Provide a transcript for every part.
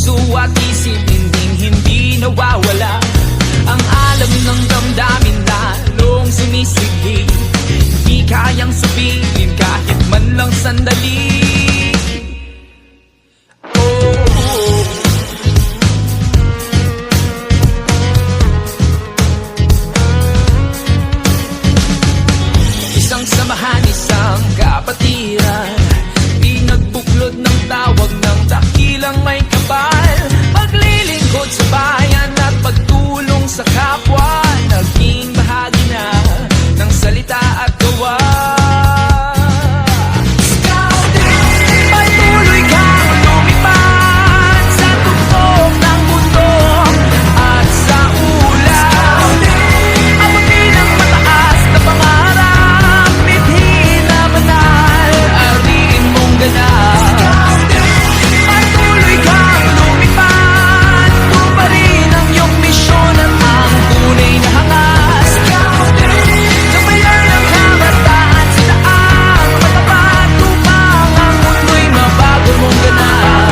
puso at isip, hindi nawawala. Ang alam ng damdamin lalong sumisighi, di kayang supilin kahit man lang sandali. Isang samahan, isang kapatiran, pinagbuklod ng tawag ng dakilang may kapal. Paglilingkod sa bayan at pagtulong sa kapwa, naging bahagi na ng salita at gawa. Patuloy kang lumipad sa tuktok ng mundo at sa ulap. Abutin ang mataas na pangarap, mithin na banal, ariin mong ganap. Patuloy kang lumipad, tuparin ang iyong misyon at ang tunay na hangas. Gabayan ang kabataan sa daang matapat upang ang mundo'y mabago mong ganap.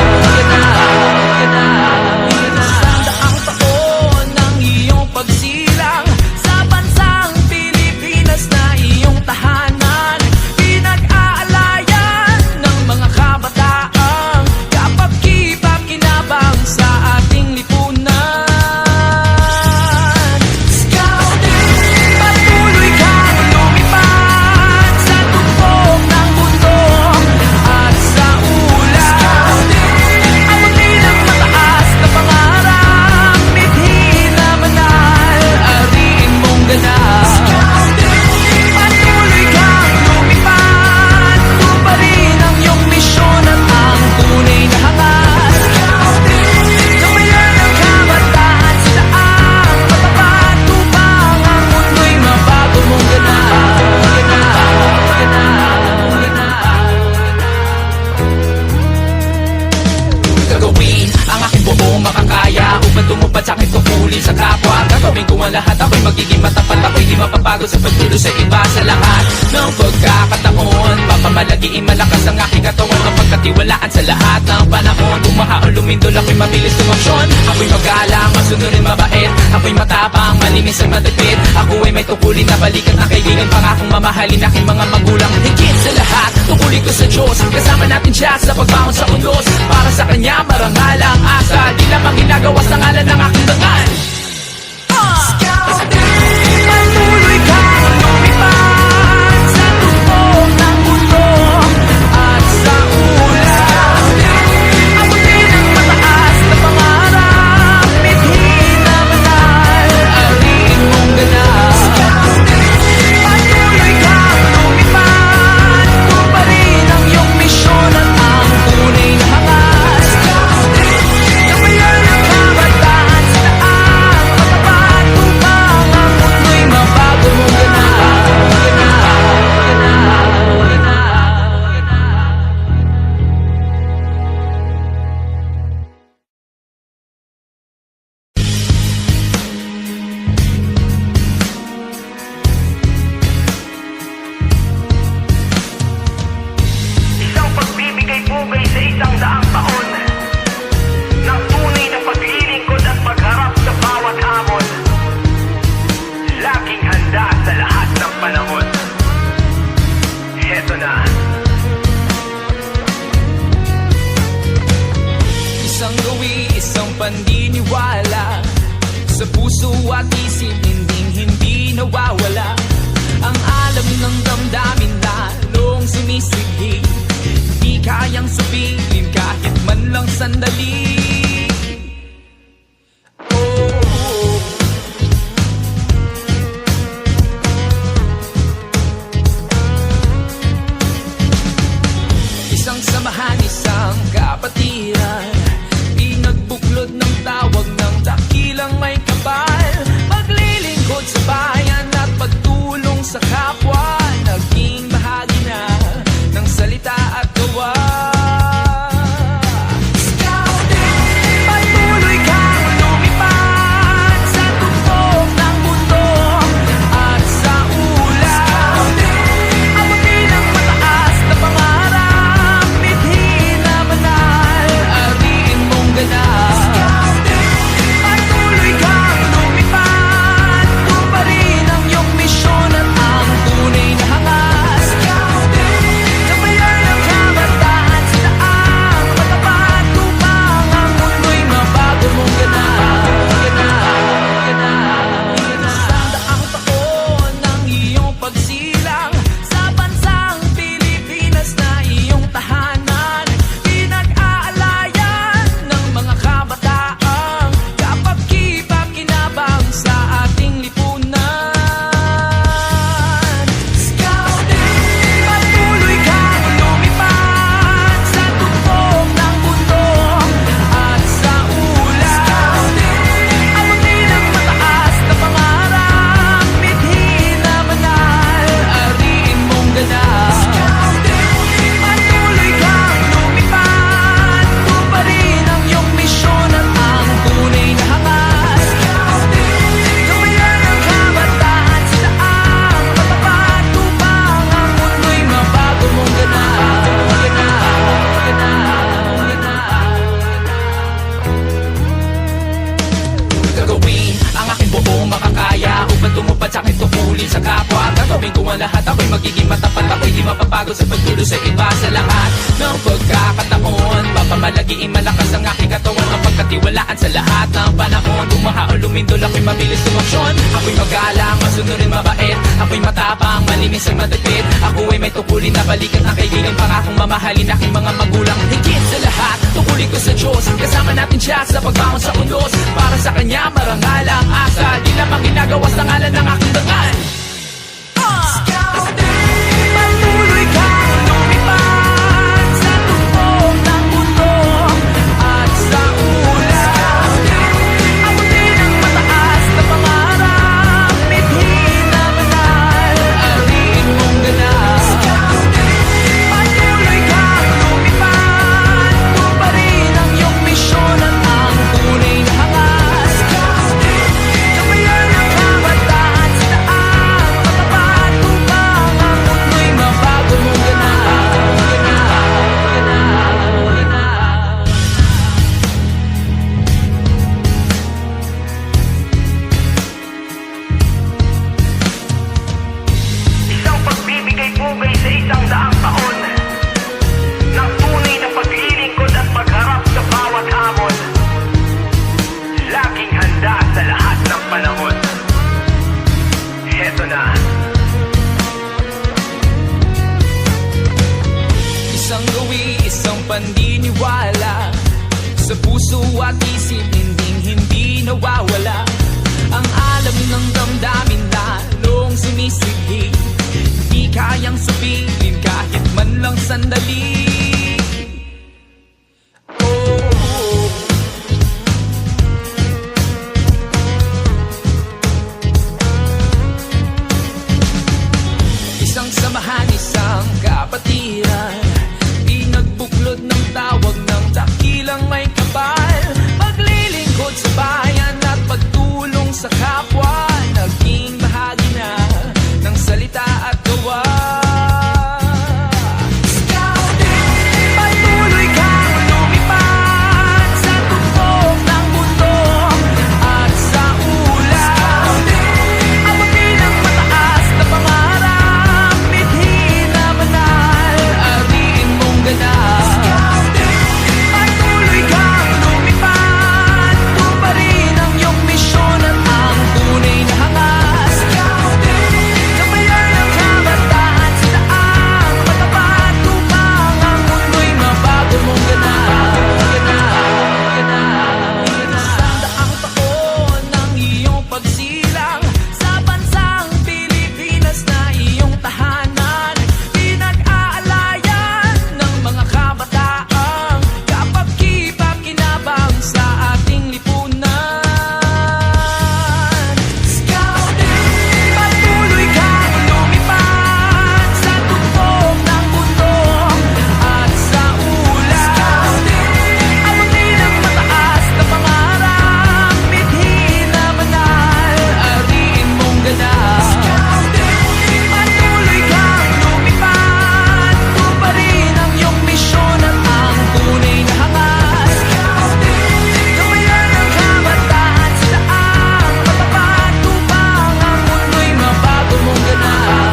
Isang daang taon ng iyong pagsilang sa bansang Pilipinas na iyong tahanan, pinag-aalayan ng mga kabataang kapag-kipag-kinabang sa ating lipunan. Patuloy kang lumipad sa tuktok ng mundo at sa ulap. Abutin ang mataas na pangarap, mithin na banal, ariin mong ganap. Patuloy kang lumipad, tuparin ang iyong misyon at ang tunay na hangas. Gabayan ang kabataan sa daang matapat upang ang mundo'y mabago mong ganap. Gagawin ang aking buong makakaya upang tumupad sa aking tungkulin sa kapwa. Gagawin ko ang lahat, ako'y magiging matapat, ako'y di mapapagod sa pagtulong sa iba. Sa lahat ng pagkakataon, papamalagiin malakas ang aking katawan, mapagkatiwalaan sa lahat ng panahon. Tumahaon lumindol, ako'y mabilis tumaksyon, ako'y magalang, masunurin mabait, ako'y matapang, malinis at matipid. Ako ay may tungkulin na balikan na kaibigan, pangakong mamahalin aking mga magulang. Higit sa lahat, tungkulin ko sa Diyos, kasama natin siya sa pagbangon sa ulos. Para sa Kanya marangal ang asa, di lamang ginagawa sa ngalan ng aking dangal. Patuloy kang lumipad sa tuktok ng mundo at sa ulap. Abutin ang mataas na pangarap, mithin na banal, ariin mong ganap. Patuloy kang lumipad, tuparin ang iyong misyon at ang tunay na hangas. Gabayan ang kabataan sa daang matapat upang ang mundo'y mabago mong ganap. Isang pagbibigay-pugay sa isang daang taon ng tunay na paglilingkod at pagharap sa bawat hamon. Laging handa sa lahat ng panahon. Heto na. Isang gawi, isang pandiniwala, sa puso at isip, hindi nawawala. Ang alam ng damdamin lalong sumisighi, di kayang supilin kahit man lang sandali. Isang samahan, isang kapatiran, pinagbuklod ng tawag ng dakilang may kapal. Paglilingkod sa bayan at pagtulong sa kapwa, naging bahagi na ng salita at gawa. Gagawin ko ang lahat, ako'y magiging matapat. Ako'y di mapapagod sa pagtulo sa iba. Sa lahat ng pagkakataon, papamalagiin malakas ang aking katawan. Ang pagkatiwalaan sa lahat ng panahon. Bumaha o lumindol, ako'y mabilis tumaksyon. Ako'y magalang, masunurin mabait. Ako'y matapang, malinis ang madagpit. Ako ay may tukulin na balikan ang kaibigan. Pangakong mamahalin aking mga magulang. Higit sa lahat, tukulin ko sa Diyos. Kasama natin siya sa pagbangon sa undos. Para sa kanya marangal ang asa. Di lamang ginagawa sa ngalan ng aking dangal. Patuloy kang lumipad sa tuktok ng mundo at sa ulan. Abutin ang mataas na pangarap, midhin na manal, alin mong ganap. Patuloy kang lumipad, tuparin ang iyong misyon at ang tunay na hangas. Gabayan ang kabataan sa daan, matapat upang ang mundo'y mabago mong ganap. Isang pagbibigay pugay sa isang daang taon ng tunay na paglilingkod at pagharap sa bawat hamon. Laging handa sa lahat ng panahon. Heto na. Isang gawi, isang pandiniwala sa puso at isip, hindi nawawala. Ang alam ng damdamin lalong sumisighi, di kayang sabihin kahit man lang sandali. Oh. Isang samahan, isang kapatiran, pinagbuklod ng tawag ng dakilang may kapal. Paglilingkod sa bayan at pagtulong sa kapwa, naging bahagi na ng salita at gawa. Patuloy kang lumipad sa tuktok ng mundo at sa ulan. Abutin ang mataas na pangarap, midhin na manal, alin mong ganap. Patuloy kang lumipad, tuparin ang iyong misyon at ang tunay na hangas. Gabayan ang kabataan sa daan, matapat upang ang mundo'y mabago mong ganap. Isang daang taon ng iyong pagsilang sa bansang Pilipinas na iyong tahanan. Pinag-aalayan ng mga kabataang kapag-kinabangan sa ating lipunan. Patuloy kang lumipad sa tuktok ng mundo at sa ulan. Abutin ang mataas na pangarap, midhin na manal, alin mong ganap. Patuloy kang lumipad, tuparin ang iyong misyon at ang tunay na hangas. Gabayan ang kabataan sa daan, matapat upang ang mundo'y mabago mong ganap.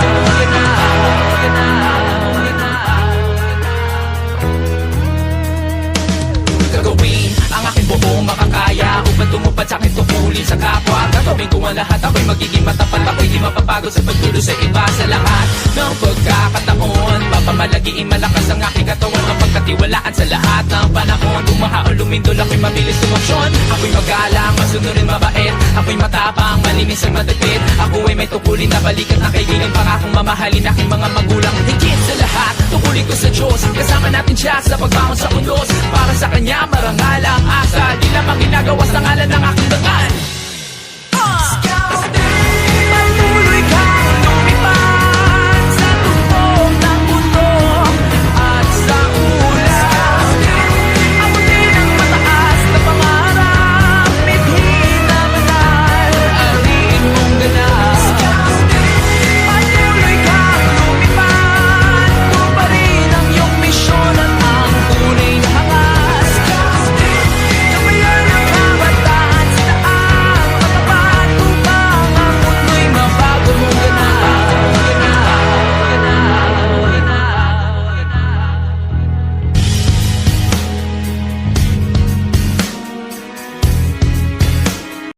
Gagawin ang aking buong makakaya upang tumupad sa aking tungkulin sa kapwa. Gagawin ko ang lahat, ako'y magiging matapat. Ako'y di mapapagod sa pagtulo sa iba. Sa lahat ng pagkakataon, papamalagiin malakas ang aking katawan. Ang pagkatiwalaan sa lahat ng panahon. Bumaha o lumindol, ako'y mabilis tumaksyon. Ako'y magalang, masunurin mabait. Ako'y matapang, malinis ang madagpit. Ako ay may tukulin na balikan ang kaibigan. Pangakong mamahalin aking mga magulang. Higit sa lahat, tukulin ko sa Diyos. Kasama natin siya sa pagbangon sa undos. Para sa kanya marangal ang asa. Di lamang ginagawa sa ngalan ng aking dangal.